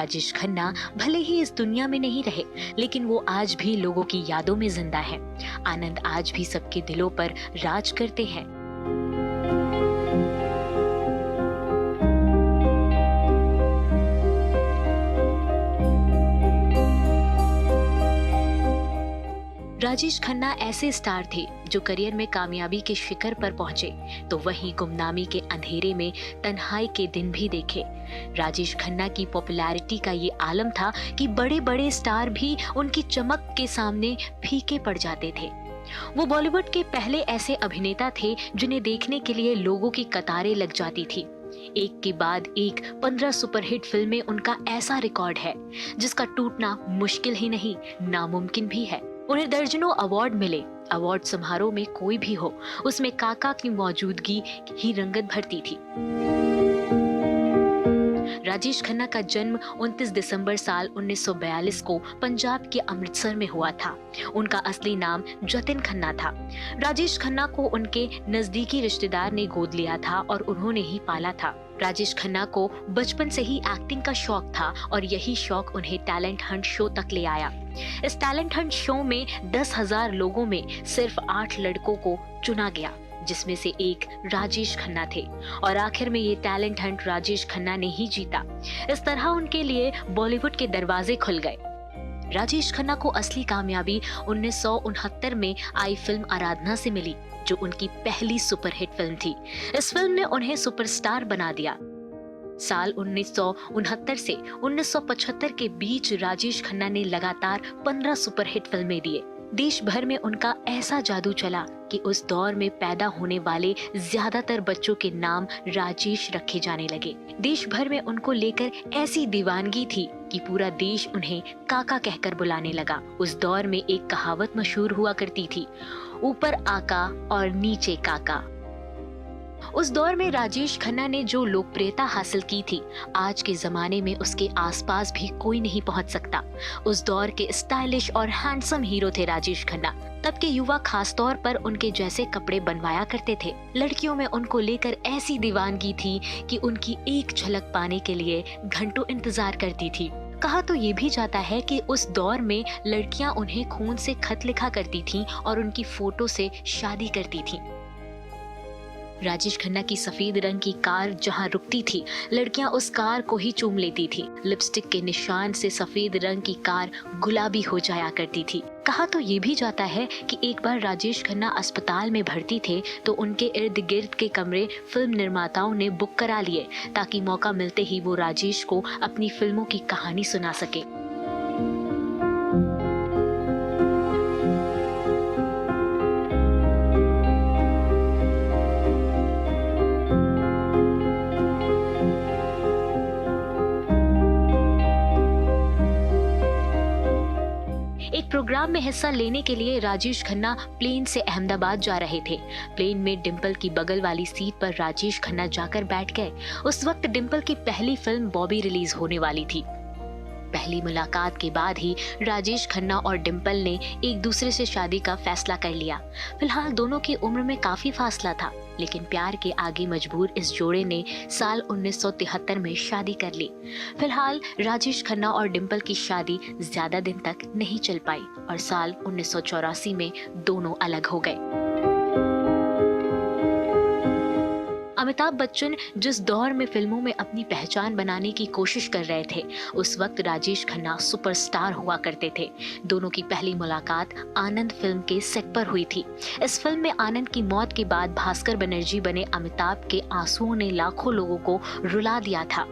राजेश खन्ना भले ही इस दुनिया में नहीं रहे, लेकिन वो आज भी लोगों की यादों में जिंदा है। आनंद आज भी सबके दिलों पर राज करते हैं। राजेश खन्ना ऐसे स्टार थे जो करियर में कामयाबी के शिखर पर पहुंचे, तो वहीं गुमनामी के अंधेरे में तन्हाई के दिन भी देखे। राजेश खन्ना की पॉपुलैरिटी का ये आलम था कि बड़े बड़े स्टार भी उनकी चमक के सामने फीके पड़ जाते थे। वो बॉलीवुड के पहले ऐसे अभिनेता थे जिन्हें देखने के लिए लोगों की कतारें लग जाती थी। एक के बाद एक 15 सुपरहिट फिल्में उनका ऐसा रिकॉर्ड है जिसका टूटना मुश्किल ही नहीं, नामुमकिन भी है। उन्हें दर्जनों अवार्ड मिले। अवार्ड समारोह में कोई भी हो, उसमें काका की मौजूदगी ही रंगत भरती थी। राजेश खन्ना का जन्म 29 दिसंबर साल 1942 को पंजाब के अमृतसर में हुआ था। उनका असली नाम जतिन खन्ना था। राजेश खन्ना को उनके नजदीकी रिश्तेदार ने गोद लिया था और उन्होंने ही पाला था। राजेश खन्ना को बचपन से ही एक्टिंग का शौक था और यही शौक उन्हें टैलेंट हंट शो तक ले आया। इस टैलेंट हंट शो में 10,000 लोगों में सिर्फ 8 लड़कों को चुना गया, जिसमें से एक राजेश खन्ना थे और आखिर में ये टैलेंट हंट राजेश खन्ना ने ही जीता। इस तरह उनके लिए बॉलीवुड के दरवाजे खुल गए। राजेश खन्ना को असली कामयाबी 1969 में आई फिल्म आराधना से मिली, जो उनकी पहली सुपरहिट फिल्म थी। इस फिल्म ने उन्हें सुपरस्टार बना दिया। साल 1969 से 1975 के बीच राजेश खन्ना ने लगातार 15 सुपरहिट फिल्में दिए। देश भर में उनका ऐसा जादू चला कि उस दौर में पैदा होने वाले ज्यादातर बच्चों के नाम राजेश रखे जाने लगे। देश भर में उनको लेकर ऐसी दीवानगी थी कि पूरा देश उन्हें काका कहकर बुलाने लगा। उस दौर में एक कहावत मशहूर हुआ करती थी, ऊपर आका और नीचे काका। उस दौर में राजेश खन्ना ने जो लोकप्रियता हासिल की थी, आज के जमाने में उसके आसपास भी कोई नहीं पहुंच सकता। उस दौर के स्टाइलिश और हैंडसम हीरो थे राजेश खन्ना। तब के युवा खास तौर पर उनके जैसे कपड़े बनवाया करते थे। लड़कियों में उनको लेकर ऐसी दीवानगी थी कि उनकी एक झलक पाने के लिए घंटों इंतजार करती थी। कहा तो ये भी जाता है कि उस दौर में लड़कियां उन्हें खून से खत लिखा करती थीं और उनकी फोटो से शादी करती थीं। राजेश खन्ना की सफेद रंग की कार जहां रुकती थी, लड़कियां उस कार को ही चूम लेती थी। लिपस्टिक के निशान से सफेद रंग की कार गुलाबी हो जाया करती थी। कहा तो ये भी जाता है कि एक बार राजेश खन्ना अस्पताल में भर्ती थे तो उनके इर्द गिर्द के कमरे फिल्म निर्माताओं ने बुक करा लिए ताकि मौका मिलते ही वो राजेश को अपनी फिल्मों की कहानी सुना सके। एक प्रोग्राम में हिस्सा लेने के लिए राजेश खन्ना प्लेन से अहमदाबाद जा रहे थे। प्लेन में डिम्पल की बगल वाली सीट पर राजेश खन्ना जाकर बैठ गए। उस वक्त डिम्पल की पहली फिल्म बॉबी रिलीज होने वाली थी। पहली मुलाकात के बाद ही राजेश खन्ना और डिम्पल ने एक दूसरे से शादी का फैसला कर लिया। फिलहाल दोनों की उम्र में काफी फासला था, लेकिन प्यार के आगे मजबूर इस जोड़े ने साल 1973 में शादी कर ली। फिलहाल राजेश खन्ना और डिम्पल की शादी ज्यादा दिन तक नहीं चल पाई और साल 1984 में दोनों अलग हो गए। अमिताभ बच्चन जिस दौर में फिल्मों में अपनी पहचान बनाने की कोशिश कर रहे थे, उस वक्त राजेश खन्ना सुपरस्टार हुआ करते थे। दोनों की पहली मुलाकात आनंद फिल्म के सेट पर हुई थी। इस फिल्म में आनंद की मौत के बाद भास्कर बनर्जी बने अमिताभ के आंसुओं ने लाखों लोगों को रुला दिया था।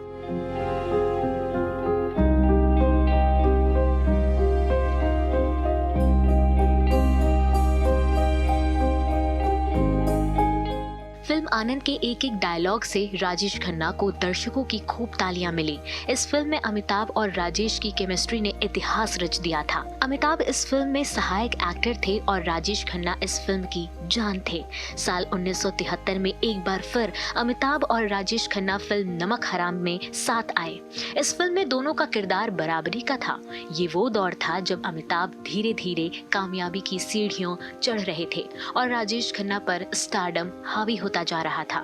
फिल्म आनंद के एक एक डायलॉग से राजेश खन्ना को दर्शकों की खूब तालियां मिली। इस फिल्म में अमिताभ और राजेश की केमिस्ट्री ने इतिहास रच दिया था। अमिताभ इस फिल्म में सहायक एक्टर थे और राजेश खन्ना इस फिल्म की जान थे। साल 1973 में एक बार फिर अमिताभ और राजेश खन्ना फिल्म नमक हराम में साथ आए। इस फिल्म में दोनों का किरदार बराबरी का था। ये वो दौर था जब अमिताभ धीरे धीरे कामयाबी की सीढ़ियों चढ़ रहे थे और राजेश खन्ना पर स्टारडम हावी होता जा रहा था।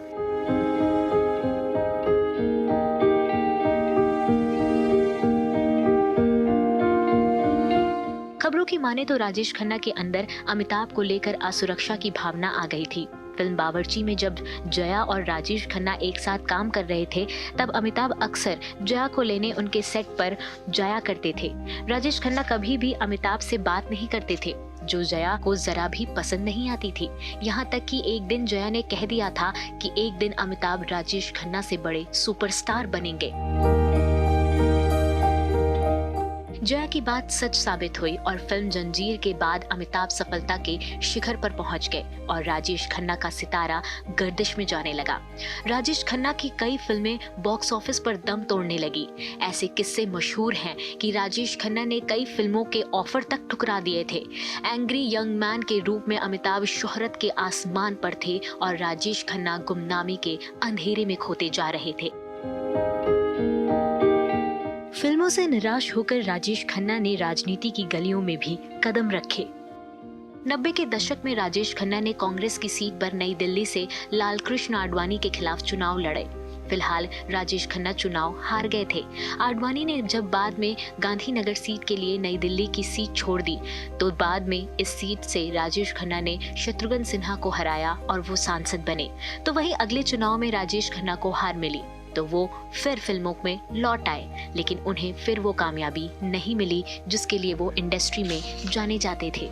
खबरों की माने तो राजेश खन्ना के अंदर अमिताभ को लेकर असुरक्षा की भावना आ गई थी। फिल्म बावर्ची में जब जया और राजेश खन्ना एक साथ काम कर रहे थे, तब अमिताभ अक्सर जया को लेने उनके सेट पर जाया करते थे। राजेश खन्ना कभी भी अमिताभ से बात नहीं करते थे, जो जया को जरा भी पसंद नहीं आती थी। यहाँ तक कि एक दिन जया ने कह दिया था कि एक दिन अमिताभ राजेश खन्ना से बड़े सुपरस्टार बनेंगे। जया की बात सच साबित हुई और फिल्म जंजीर के बाद अमिताभ सफलता के शिखर पर पहुंच गए और राजेश खन्ना का सितारा गर्दिश में जाने लगा। राजेश खन्ना की कई फिल्में बॉक्स ऑफिस पर दम तोड़ने लगी। ऐसे किस्से मशहूर हैं कि राजेश खन्ना ने कई फिल्मों के ऑफर तक ठुकरा दिए थे। एंग्री यंग मैन के रूप में अमिताभ शोहरत के आसमान पर थे और राजेश खन्ना गुमनामी के अंधेरे में खोते जा रहे थे। फिल्मों से निराश होकर राजेश खन्ना ने राजनीति की गलियों में भी कदम रखे। 90 के दशक में राजेश खन्ना ने कांग्रेस की सीट पर नई दिल्ली से लालकृष्ण आडवाणी के खिलाफ चुनाव लड़े। फिलहाल राजेश खन्ना चुनाव हार गए थे। आडवाणी ने जब बाद में गांधीनगर सीट के लिए नई दिल्ली की सीट छोड़ दी, तो बाद में इस सीट से राजेश खन्ना ने शत्रुघ्न सिन्हा को हराया और वो सांसद बने। तो वहीं अगले चुनाव में राजेश खन्ना को हार मिली, तो वो फिर फिल्मों में लौट आए, लेकिन उन्हें फिर वो कामयाबी नहीं मिली जिसके लिए वो इंडस्ट्री में जाने जाते थे।